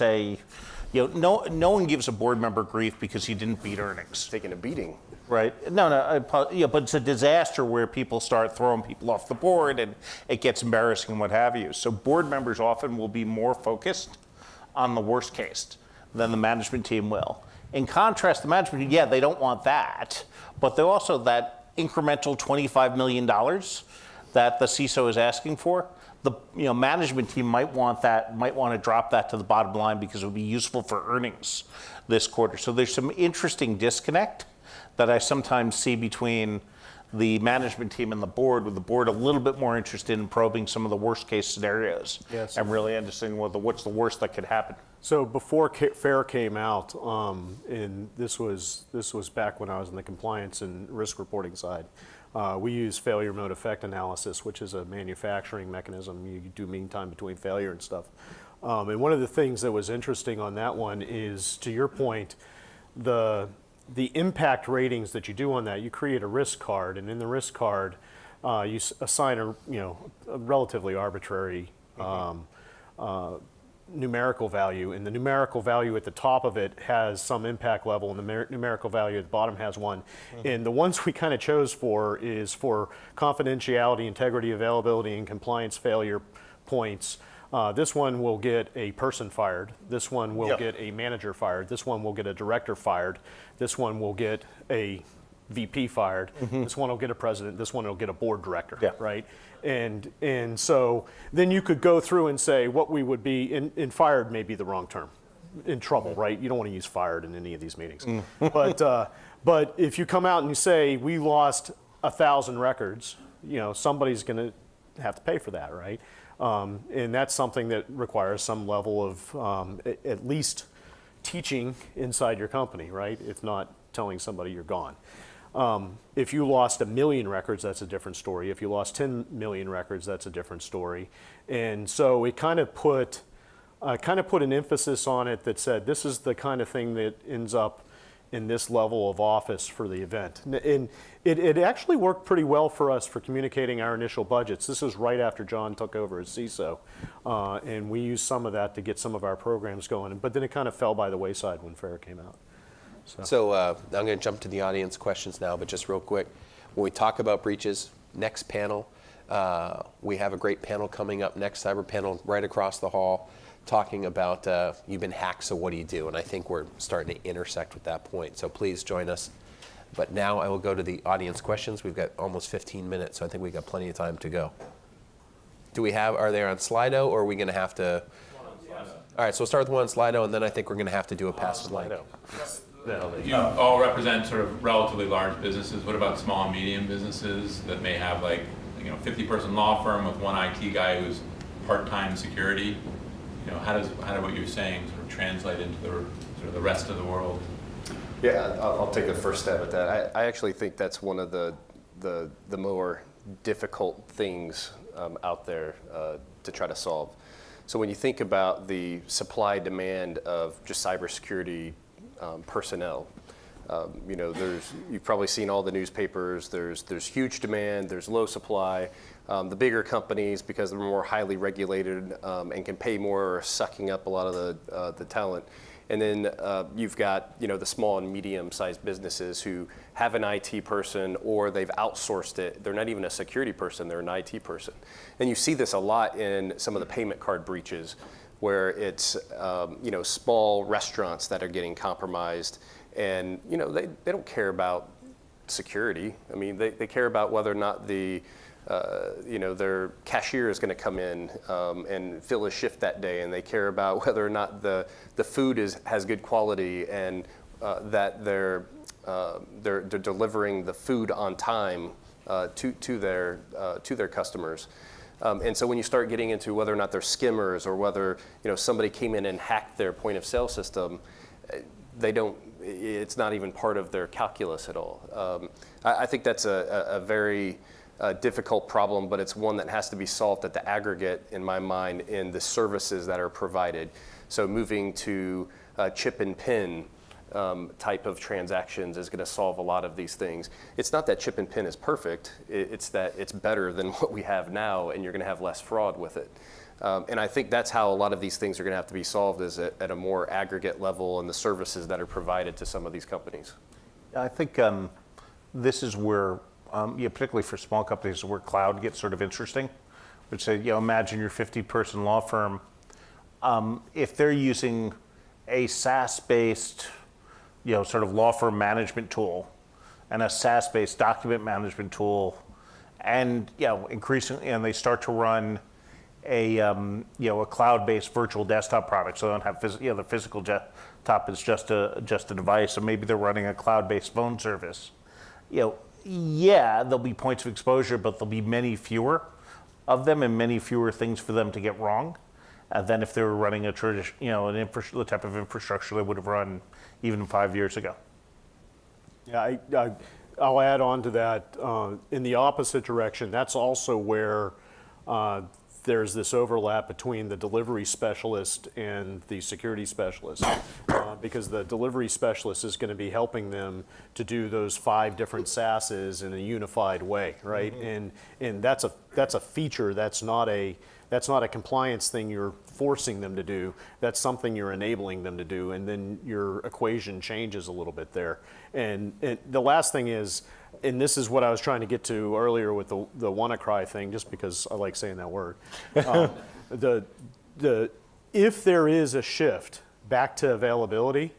no one gives a board member grief because he didn't beat earnings. Taking a beating. Right. But it's a disaster where people start throwing people off the board and it gets embarrassing and what have you. So board members often will be more focused on the worst case than the management team will. In contrast, the management team, they don't want that, but they're also that incremental $25 million that the CISO is asking for. the management team might want to drop that to the bottom line because it would be useful for earnings this quarter. So there's some interesting disconnect that I sometimes see between the management team and the board, with the board a little bit more interested in probing some of the worst case scenarios and really understanding what's the worst that could happen. So before FAIR came out, and this was back when I was in the compliance and risk reporting side, we use failure mode effect analysis, which is a manufacturing mechanism. You do mean time between failure and stuff. And one of the things that was interesting on that one is, to your point, the impact ratings that you do on that, you create a risk card, and in the risk card, you assign a relatively arbitrary numerical value, and the numerical value at the top of it has some impact level, and the numerical value at the bottom has one. And the ones we kind of chose for is for confidentiality, integrity, availability, and compliance failure points. This one will get a person fired. This one will get a manager fired. This one will get a director fired. This one will get a VP fired. This one will get a president. This one will get a board director, right? And so then you could go through and say what we would be, in fired may be the wrong term, in trouble, right? You don't want to use fired in any of these meetings. But if you come out and you say we lost 1,000 records, somebody's going to have to pay for that, right? And that's something that requires some level of at least teaching inside your company, right? If not telling somebody you're gone. If you lost 1 million records, that's a different story. If you lost 10 million records, that's a different story. And so it kind of put an emphasis on it that said, this is the kind of thing that ends up in this level of office for the event. And it actually worked pretty well for us for communicating our initial budgets. This was right after John took over as CISO. And we used some of that to get some of our programs going. But then it kind of fell by the wayside when FAIR came out. So I'm going to jump to the audience questions now, but just real quick, when we talk about breaches, next panel, we have a great panel coming up next, cyber panel right across the hall, talking about you've been hacked, so what do you do? And I think we're starting to intersect with that point, so please join us. But now I will go to the audience questions. We've got almost 15 minutes, so I think we've got plenty of time to go. Are they on Slido, or are we going to have to? All right, so we'll start with one on Slido, and then I think we're going to have to do a pass the mic. You all represent sort of relatively large businesses. What about small and medium businesses that may have 50-person law firm with one IT guy who's part-time security? How do what you're saying sort of translate into the rest of the world? Yeah, I'll take the first stab at that. I actually think that's one of the more difficult things out there to try to solve. So when you think about the supply demand of just cybersecurity personnel, you've probably seen all the newspapers. There's huge demand. There's low supply. The bigger companies, because they're more highly regulated and can pay more, are sucking up a lot of the talent. And then you've got the small and medium-sized businesses who have an IT person, or they've outsourced it. They're not even a security person; they're an IT person. And you see this a lot in some of the payment card breaches, where it's small restaurants that are getting compromised, and they don't care about security. I mean, they care about whether or not their cashier is going to come in and fill a shift that day, and they care about whether or not the food has good quality, and that they're delivering the food on time to their customers. And so when you start getting into whether or not they're skimmers, or whether somebody came in and hacked their point of sale system, it's not even part of their calculus at all. I think that's a very difficult problem, but it's one that has to be solved at the aggregate, in my mind, in the services that are provided. So moving to chip and pin type of transactions is going to solve a lot of these things. It's not that chip and pin is perfect. It's that it's better than what we have now, and you're going to have less fraud with it. And I think that's how a lot of these things are going to have to be solved, is at a more aggregate level, and the services that are provided to some of these companies. I think this is where, particularly for small companies, where cloud gets sort of interesting. Which say, imagine your 50-person law firm. If they're using a SaaS-based, sort of law firm management tool, and a SaaS-based document management tool, and increasingly, and they start to run a cloud-based virtual desktop product, so they don't have the physical desktop is just a device, or maybe they're running a cloud-based phone service. There'll be points of exposure, but there'll be many fewer of them and many fewer things for them to get wrong than if they were running a traditional, the type of infrastructure they would have run even 5 years ago. Yeah, I'll add on to that. In the opposite direction, that's also where there's this overlap between the delivery specialist and the security specialist, because the delivery specialist is going to be helping them to do those 5 different SaaSes in a unified way, right? Mm-hmm. And that's a feature. That's not a compliance thing you're forcing them to do. That's something you're enabling them to do, and then your equation changes a little bit there. And the last thing is, and this is what I was trying to get to earlier with the WannaCry thing, just because I like saying that word. If there is a shift back to availability,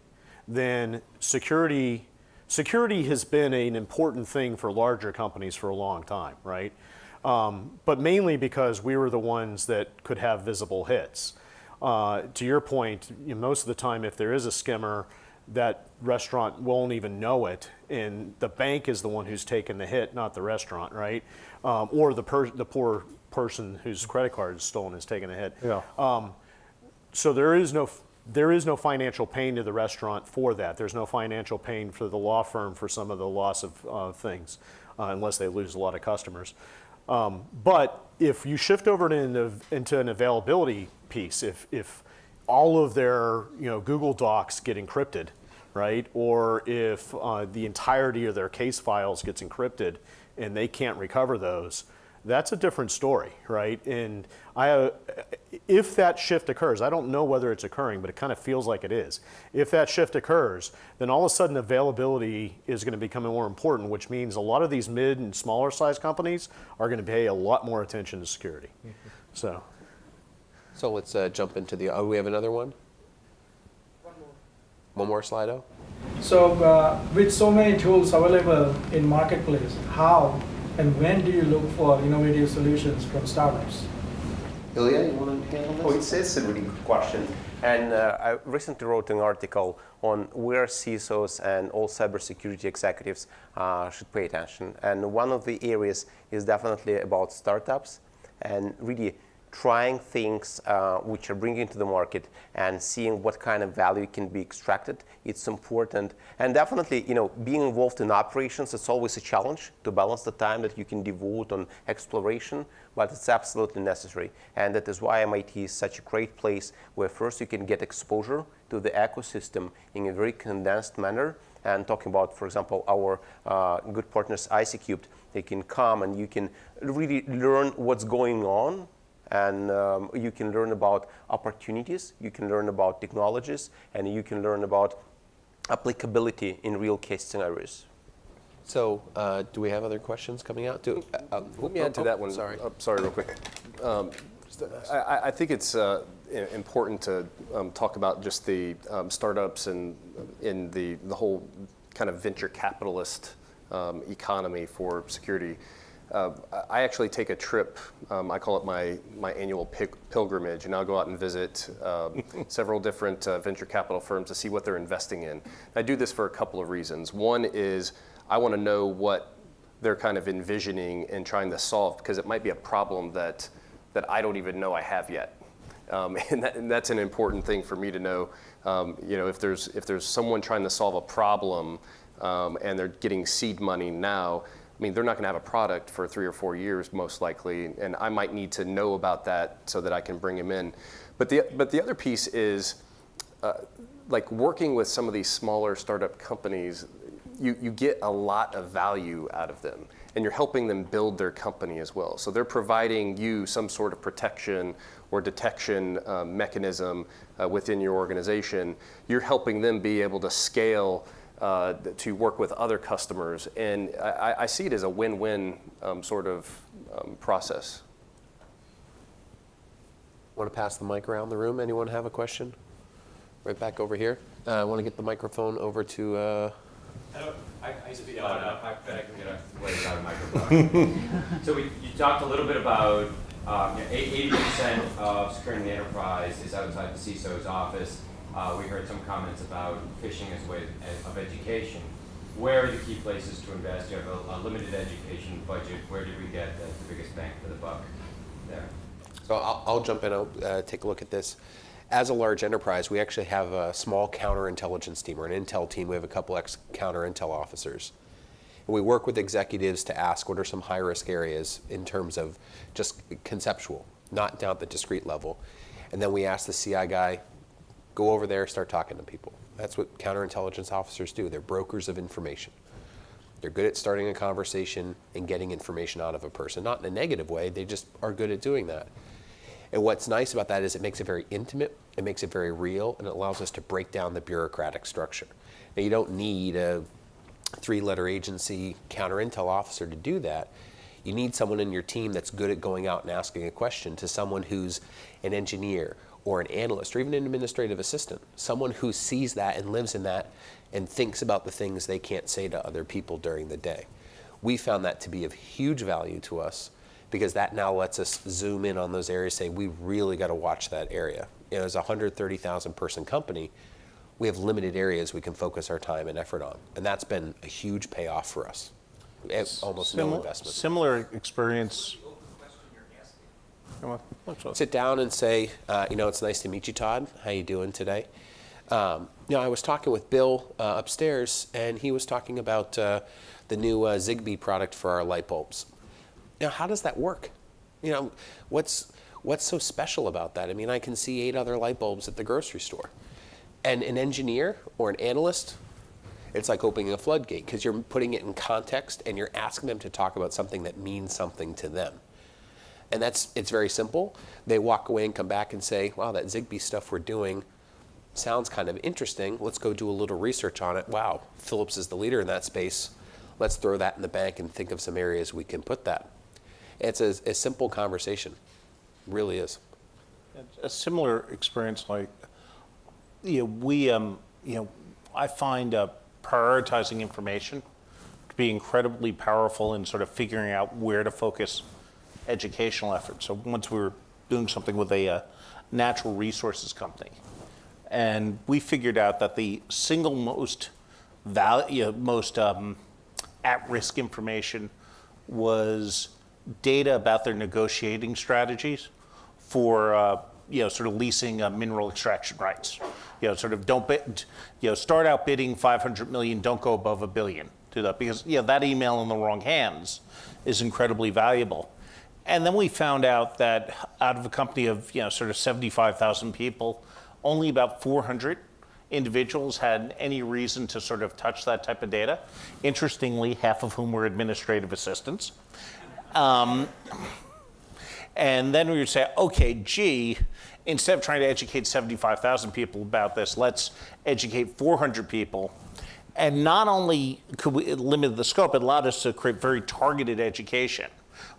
then security has been an important thing for larger companies for a long time, right? But mainly because we were the ones that could have visible hits. To your point, most of the time, if there is a skimmer, that restaurant won't even know it, and the bank is the one who's taken the hit, not the restaurant, right? Or the poor person whose credit card is stolen is taking the hit. Yeah. So there is no financial pain to the restaurant for that. There's no financial pain for the law firm for some of the loss of things, unless they lose a lot of customers. But if you shift over into an availability piece, if all of their Google Docs get encrypted, right? Or if the entirety of their case files gets encrypted and they can't recover those, that's a different story, right? And if that shift occurs, I don't know whether it's occurring, but it kind of feels like it is. If that shift occurs, then all of a sudden availability is going to become more important, which means a lot of these mid and smaller size companies are going to pay a lot more attention to security. Mm-hmm. So let's jump into the, we have another one? One more, Slido? So with so many tools available in marketplace, how and when do you look for innovative solutions from startups? Lilia, you want to handle this? Oh, it's a really good question. And I recently wrote an article on where CISOs and all cybersecurity executives should pay attention. And one of the areas is definitely about startups and really trying things which are bringing to the market and seeing what kind of value can be extracted. It's important. And definitely, being involved in operations, it's always a challenge to balance the time that you can devote on exploration, but it's absolutely necessary. And that is why MIT is such a great place where first you can get exposure to the ecosystem in a very condensed manner. And talking about, for example, our good partners, ICCubed, they can come and you can really learn what's going on. And you can learn about opportunities, you can learn about technologies, and you can learn about applicability in real case scenarios. So do we have other questions coming out? Let me add to that one. Sorry. Sorry, real quick. I think it's important to talk about just the startups and in the whole kind of venture capitalist economy for security. I actually take a trip, I call it my annual pilgrimage, and I'll go out and visit several different venture capital firms to see what they're investing in. I do this for a couple of reasons. One is I want to know what they're kind of envisioning and trying to solve, because it might be a problem that I don't even know I have yet. And that's an important thing for me to know. If there's someone trying to solve a problem and they're getting seed money now, I mean, they're not going to have a product for 3 or 4 years, most likely, and I might need to know about that so that I can bring them in. But the other piece is, like working with some of these smaller startup companies, you get a lot of value out of them, and you're helping them build their company as well. So they're providing you some sort of protection or detection mechanism within your organization. You're helping them be able to scale to work with other customers, and I see it as a win-win sort of process. Want to pass the mic around the room? Anyone have a question? Right back over here. I want to get the microphone over to. Hello. I speak loud enough. I can get a microphone. So you talked a little bit about 80% of securing the enterprise is outside the CISO's office. We heard some comments about phishing as a way of education. Where are the key places to invest? You have a limited education budget. Where do we get the biggest bang for the buck there? So I'll jump in, I'll take a look at this. As a large enterprise, we actually have a small counterintelligence team, or an intel team. We have a couple ex-counter-intel officers. And we work with executives to ask what are some high-risk areas in terms of just conceptual, not down at the discrete level. And then we ask the CI guy, go over there, start talking to people. That's what counterintelligence officers do. They're brokers of information. They're good at starting a conversation and getting information out of a person. Not in a negative way, they just are good at doing that. And what's nice about that is it makes it very intimate, it makes it very real, and it allows us to break down the bureaucratic structure. Now, you don't need a 3-letter agency counter-intel officer to do that. You need someone in your team that's good at going out and asking a question to someone who's an engineer or an analyst or even an administrative assistant, someone who sees that and lives in that and thinks about the things they can't say to other people during the day. We found that to be of huge value to us because that now lets us zoom in on those areas, say we really got to watch that area. You know, as a 130,000 person company, we have limited areas we can focus our time and effort on. And that's been a huge payoff for us. Almost no investment. Similar experience. Sit down and say, it's nice to meet you, Todd. How you doing today? I was talking with Bill upstairs, and he was talking about the new Zigbee product for our light bulbs. Now, how does that work? What's so special about that? I mean, I can see 8 other light bulbs at the grocery store. And an engineer or an analyst, it's like opening a floodgate because you're putting it in context and you're asking them to talk about something that means something to them. And it's very simple. They walk away and come back and say, wow, that Zigbee stuff we're doing sounds kind of interesting. Let's go do a little research on it. Wow, Philips is the leader in that space. Let's throw that in the bank and think of some areas we can put that. It's a simple conversation. It really is. A similar experience, like, I find prioritizing information to be incredibly powerful in sort of figuring out where to focus educational efforts. So once we were doing something with a natural resources company, and we figured out that the single most at-risk information was data about their negotiating strategies for sort of leasing mineral extraction rights. Sort of don't bid, start out bidding 500 million, don't go above $1 billion. Do that because that email in the wrong hands is incredibly valuable. And then we found out that out of a company of sort of 75,000 people, only about 400 individuals had any reason to sort of touch that type of data. Interestingly, half of whom were administrative assistants. And then we would say, okay, instead of trying to educate 75,000 people about this, let's educate 400 people. And not only could we limit the scope, it allowed us to create very targeted education,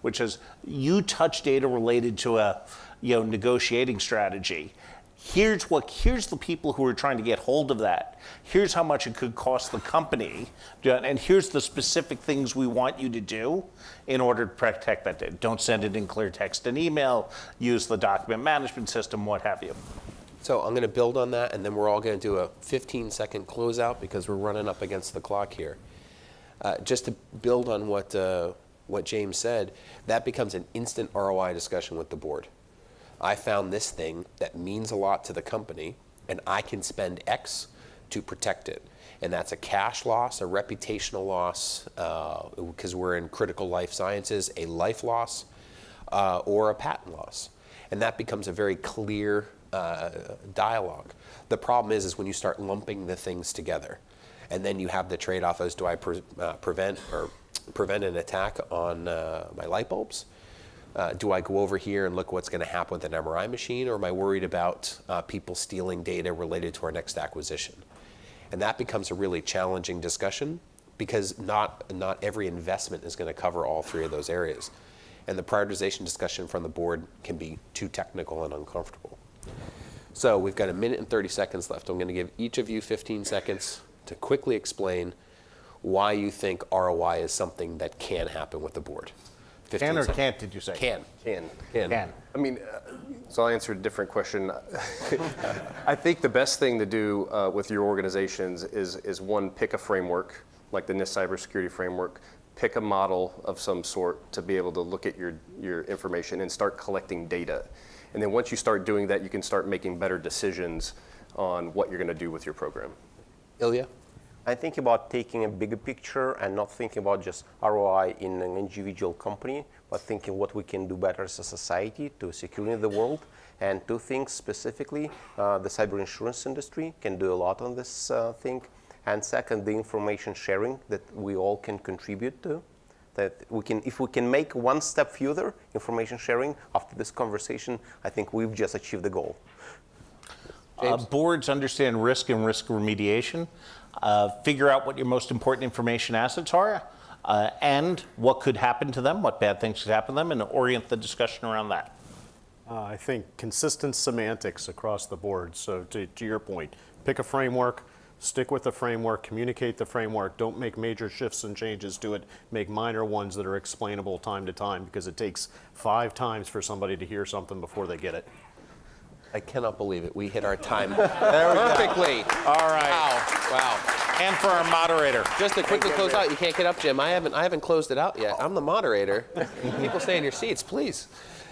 which is you touch data related to a negotiating strategy. Here's the people who are trying to get hold of that. Here's how much it could cost the company. And here's the specific things we want you to do in order to protect that data. Don't send it in clear text and email, use the document management system, what have you. So I'm going to build on that, and then we're all going to do a 15-second closeout because we're running up against the clock here. Just to build on what James said, that becomes an instant ROI discussion with the board. I found this thing that means a lot to the company, and I can spend X to protect it. And that's a cash loss, a reputational loss, because we're in critical life sciences, a life loss, or a patent loss. And that becomes a very clear dialogue. The problem is when you start lumping the things together, and then you have the trade-off as do I prevent an attack on my light bulbs? Do I go over here and look what's going to happen with an MRI machine, or am I worried about people stealing data related to our next acquisition? And that becomes a really challenging discussion because not every investment is going to cover all 3 of those areas. And the prioritization discussion from the board can be too technical and uncomfortable. So we've got 1 minute and 30 seconds left. I'm going to give each of you 15 seconds to quickly explain why you think ROI is something that can happen with the board. 15 Can or seconds. can't, did you say? Can. Can. I mean, so I'll answer a different question. I think the best thing to do with your organizations is one, pick a framework, like the NIST cybersecurity framework, pick a model of some sort to be able to look at your information and start collecting data. And then once you start doing that, you can start making better decisions on what you're going to do with your program. Ilya? I think about taking a bigger picture and not thinking about just ROI in an individual company, but thinking what we can do better as a society to secure the world. And two things specifically, the cyber insurance industry can do a lot on this thing. And second, the information sharing that we all can contribute to. That we can, if we can make one step further, information sharing after this conversation, I think we've just achieved the goal. Boards understand risk and risk remediation, figure out what your most important information assets are, and what could happen to them, what bad things could happen to them, and orient the discussion around that. I think consistent semantics across the board. So to your point, pick a framework, stick with the framework, communicate the framework, don't make major shifts and changes to it, make minor ones that are explainable time to time, because it takes 5 times for somebody to hear something before they get it. I cannot believe it. We hit our time perfectly. All right. Wow. And for our moderator. Just to quickly close out, you can't get up, Jim. I haven't closed it out yet. I'm the moderator. People stay in your seats, please.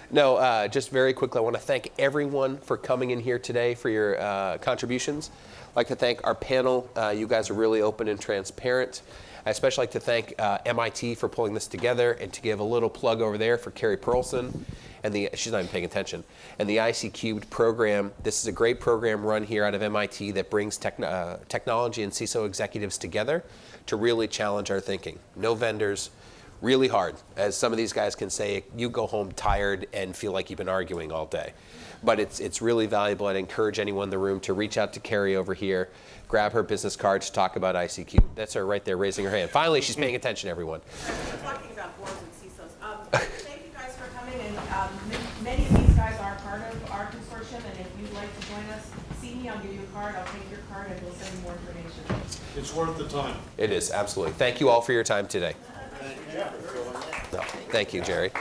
No, just very quickly, I want to thank everyone for coming in here today for your contributions. I'd like to thank our panel. You guys are really open and transparent. I especially like to thank MIT for pulling this together, and to give a little plug over there for Carrie Perlson. And she's not even paying attention. And the IC3 program. This is a great program run here out of MIT that brings technology and CISO executives together to really challenge our thinking. No vendors, really hard. As some of these guys can say, you go home tired and feel like you've been arguing all day. But it's really valuable. I'd encourage anyone in the room to reach out to Carrie over here, grab her business card to talk about IC3. That's her right there raising her hand. Finally, she's paying attention, everyone. We're talking about boards and CISOs. Thank you guys for coming, and many of these guys are part of our consortium, and if you'd like to join us, see me, I'll give you a card, I'll take your card, and we'll send you more information. It's worth the time. It is, absolutely. Thank you all for your time today. No, thank you, Jerry.